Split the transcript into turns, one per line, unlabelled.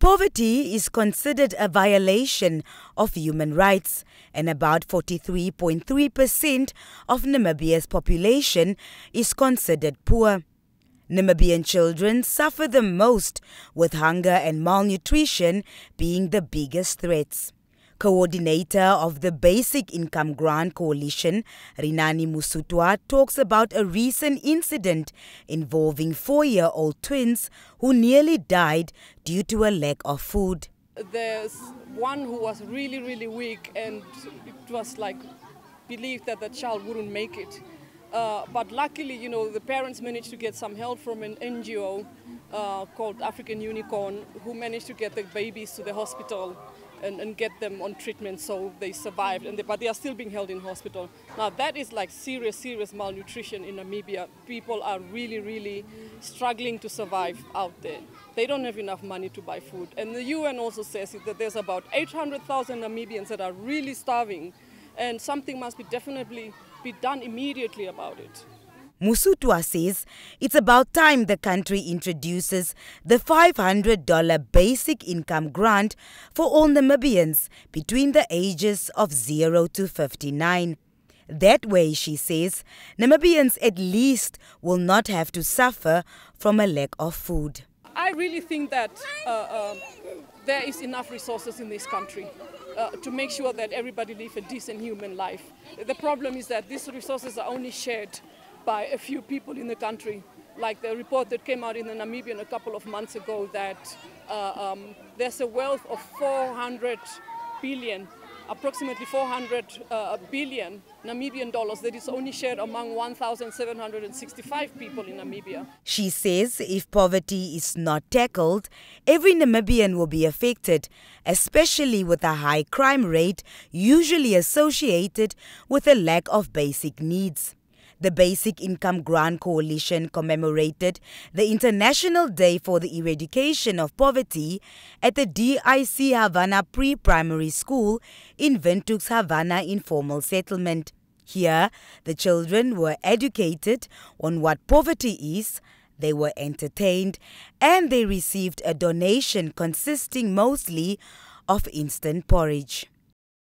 Poverty is considered a violation of human rights, and about 43.3% of Namibia's population is considered poor. Namibian children suffer the most, with hunger and malnutrition being the biggest threats. Coordinator of the Basic Income Grant Coalition, Rinani Musutwa, talks about a recent incident involving 4-year-old twins who nearly died due to a lack of food.
There's one who was really, really weak, and it was like believed that the child wouldn't make it. But luckily, the parents managed to get some help from an NGO called African Unicorn, who managed to get the babies to the hospital and get them on treatment, so they survived, but they are still being held in hospital. Now that is like serious malnutrition in Namibia. People are really struggling to survive out there. They don't have enough money to buy food. And the UN also says that there's about 800,000 Namibians that are really starving, and something must definitely be done immediately about it.
Musutwa says it's about time the country introduces the $500 basic income grant for all Namibians between the ages of 0 to 59. That way, she says, Namibians at least will not have to suffer from a lack of food.
I really think that there is enough resources in this country to make sure that everybody lives a decent human life. The problem is that these resources are only shared by a few people in the country. Like the report that came out in the Namibian a couple of months ago, that there's a wealth of 400 billion, approximately 400 billion Namibian dollars that is only shared among 1,765 people in Namibia.
She says if poverty is not tackled, every Namibian will be affected, especially with a high crime rate usually associated with a lack of basic needs. The Basic Income Grant Coalition commemorated the International Day for the Eradication of Poverty at the DIC Havana Pre-Primary School in Windhoek's Havana Informal Settlement. Here, the children were educated on what poverty is, they were entertained, and they received a donation consisting mostly of instant porridge.